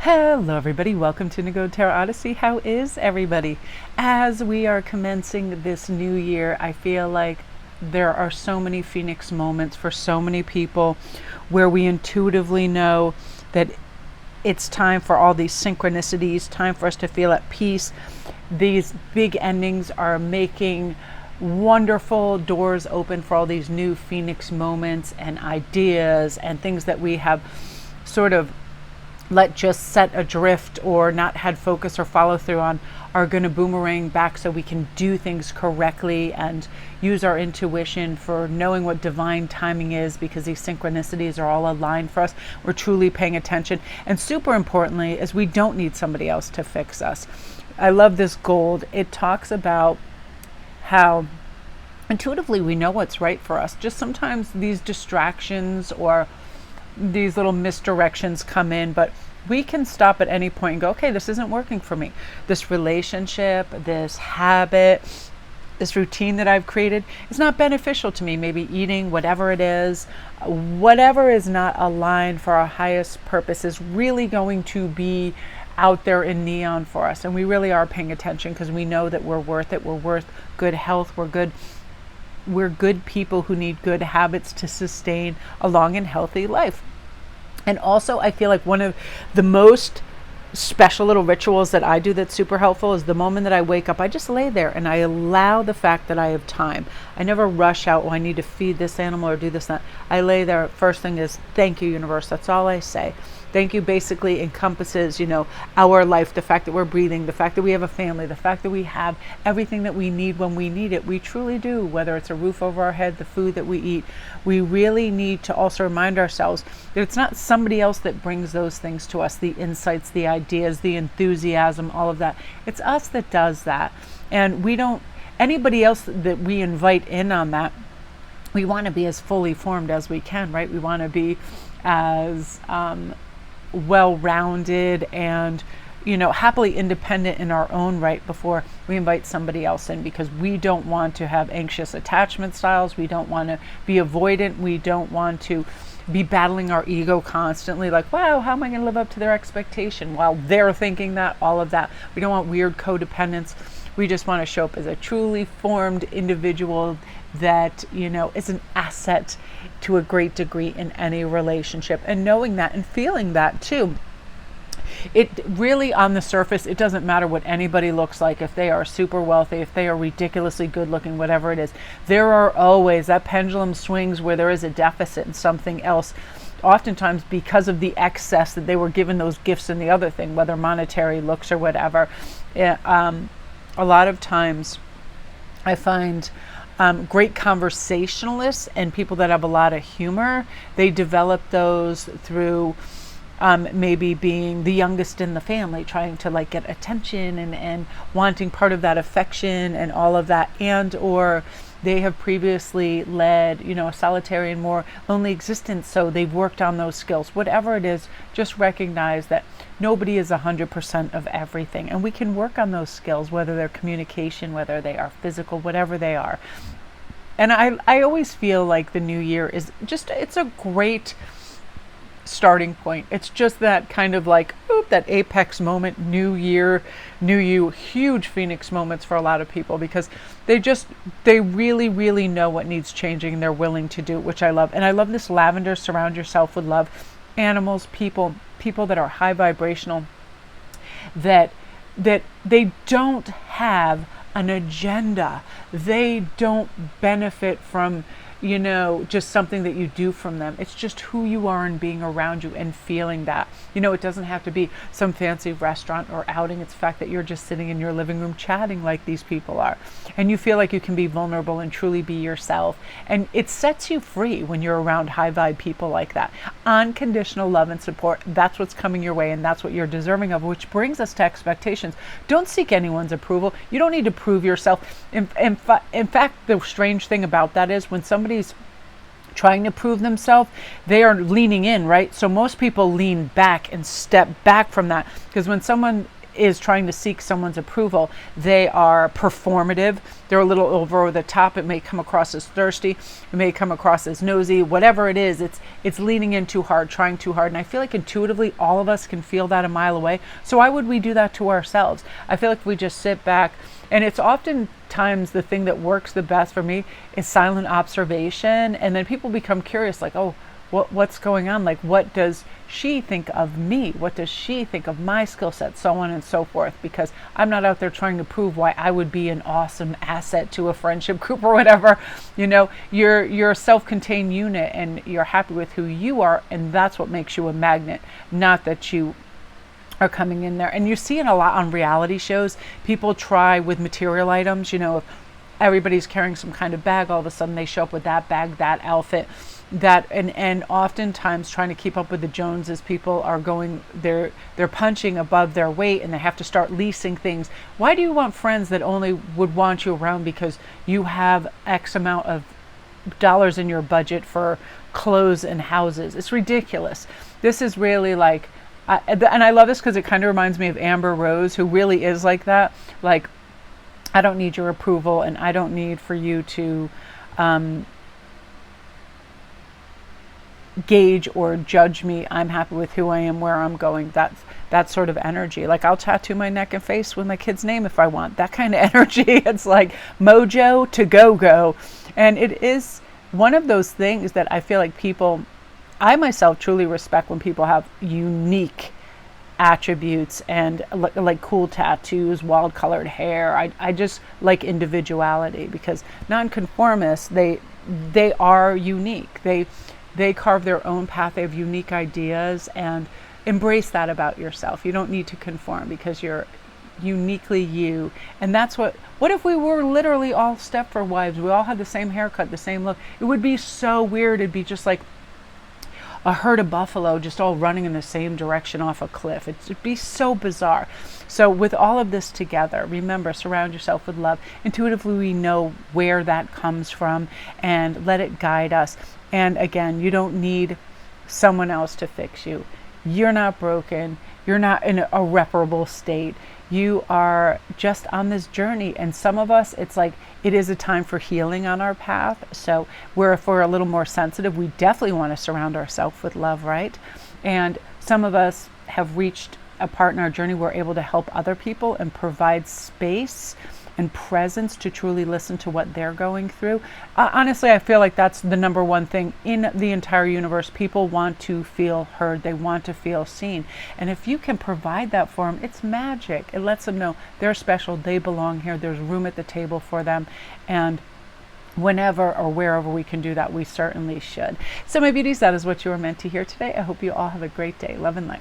Hello, everybody. Welcome to Nago Tarot Odyssey. How is everybody? As we are commencing this new year, I feel like there are so many Phoenix moments for so many people where we intuitively know that it's time for all these synchronicities, time for us to feel at peace. These big endings are making wonderful doors open for all these new Phoenix moments and ideas and things that we have sort of let just set adrift or not had focus or follow through on are going to boomerang back so we can do things correctly and use our intuition for knowing what divine timing is, because these synchronicities are all aligned for us. We're truly paying attention. And super importantly is we don't need somebody else to fix us. I love this gold. It talks about how intuitively we know what's right for us. Just sometimes these distractions or these little misdirections come in, but we can stop at any point and go, okay, this isn't working for me. This relationship, this habit, this routine that I've created is not beneficial to me. Maybe eating, whatever it is, whatever is not aligned for our highest purpose is really going to be out there in neon for us. And we really are paying attention because we know that we're worth it. We're worth good health. We're good people who need good habits to sustain a long and healthy life. And also, I feel like one of the most special little rituals that I do that's super helpful is the moment that I wake up, I just lay there and I allow the fact that I have time. I never rush out, oh, I need to feed this animal or do this, that. I lay there. First thing is, thank you, universe. That's all I say. Thank you basically encompasses, our life, the fact that we're breathing, the fact that we have a family, the fact that we have everything that we need when we need it. We truly do, whether it's a roof over our head, the food that we eat. We really need to also remind ourselves that it's not somebody else that brings those things to us, the insights, the ideas, the enthusiasm, all of that. It's us that does that. And anybody else that we invite in on that, we want to be as fully formed as we can, right? We want to be as well-rounded and happily independent in our own right before we invite somebody else in, because we don't want to have anxious attachment styles. We don't want to be avoidant. We don't want to be battling our ego constantly, like, wow, how am I going to live up to their expectation while they're thinking that, all of that. We don't want weird codependence. We just want to show up as a truly formed individual that, is an asset to a great degree in any relationship. And knowing that and feeling that too. It really, on the surface, it doesn't matter what anybody looks like. If they are super wealthy, if they are ridiculously good looking, whatever it is, there are always, that pendulum swings where there is a deficit in something else. Oftentimes because of the excess that they were given those gifts in the other thing, whether monetary, looks, or whatever. A lot of times I find great conversationalists and people that have a lot of humor, they develop those through maybe being the youngest in the family, trying to get attention and wanting part of that affection and all of that, and or they have previously led a solitary and more lonely existence, so they've worked on those skills. Whatever it is, just recognize that nobody is 100% of everything, and we can work on those skills, whether they're communication, whether they are physical, whatever they are. And I always feel like the new year is it's a great starting point. It's just that kind of that apex moment, new year, new you, huge Phoenix moments for a lot of people, because they really, really know what needs changing and they're willing to do it, which I love. And I love this lavender, surround yourself with love, animals, people that are high vibrational, that they don't have an agenda. They don't benefit from just something that you do from them. It's just who you are and being around you and feeling that. It doesn't have to be some fancy restaurant or outing. It's the fact that you're just sitting in your living room chatting like these people are. And you feel like you can be vulnerable and truly be yourself. And it sets you free when you're around high vibe people like that. Unconditional love and support, that's what's coming your way and that's what you're deserving of, which brings us to expectations. Don't seek anyone's approval. You don't need to prove yourself. In fact, the strange thing about that is when somebody's trying to prove themselves, they are leaning in, right? So most people lean back and step back from that, because when someone is trying to seek someone's approval. They are performative. They're a little over the top. It may come across as thirsty. It may come across as nosy. Whatever it is, it's leaning in too hard, trying too hard. And I feel like intuitively all of us can feel that a mile away. So why would we do that to ourselves? I feel like if we just sit back, and it's oftentimes the thing that works the best for me is silent observation. And then people become curious, like, oh, what's going on? Like, what does she think of me? What does she think of my skill set? So on and so forth, because I'm not out there trying to prove why I would be an awesome asset to a friendship group or whatever. You know, you're a self-contained unit and you're happy with who you are. And that's what makes you a magnet, not that you are coming in there. And you see it a lot on reality shows. People try with material items, you know, if everybody's carrying some kind of bag, all of a sudden they show up with that bag, that outfit, that, and oftentimes trying to keep up with the Joneses, people are going, they're punching above their weight and they have to start leasing things. Why do you want friends that only would want you around because you have X amount of dollars in your budget for clothes and houses? It's ridiculous. This is really like, and I love this because it kind of reminds me of Amber Rose, who really is like that. Like, I don't need your approval and I don't need for you to gauge or judge me. I'm happy with who I am, where I'm going. That's that sort of energy. Like, I'll tattoo my neck and face with my kid's name if I want. That kind of energy. It's like mojo to go. And it is one of those things that I feel like people, I myself truly respect when people have unique attributes and like cool tattoos, wild colored hair. I just like individuality, because nonconformists, they are unique. They carve their own path. They have unique ideas, and embrace that about yourself. You don't need to conform because you're uniquely you. And that's what if we were literally all Stepford wives? We all had the same haircut, the same look. It would be so weird. It'd be just like a herd of buffalo just all running in the same direction off a cliff. It'd be so bizarre. So with all of this together, remember, surround yourself with love. Intuitively, we know where that comes from, and let it guide us. And again, you don't need someone else to fix you. You're not broken. You're not in an irreparable state. You are just on this journey. And some of us, it's like, it is a time for healing on our path. So if we're a little more sensitive, we definitely want to surround ourselves with love, right? And some of us have reached a part in our journey where we're able to help other people and provide space and presence to truly listen to what they're going through. Honestly, I feel like that's the number one thing in the entire universe. People want to feel heard. They want to feel seen. And if you can provide that for them, it's magic. It lets them know they're special. They belong here. There's room at the table for them. And whenever or wherever we can do that, we certainly should. So my beauties, that is what you were meant to hear today. I hope you all have a great day. Love and light.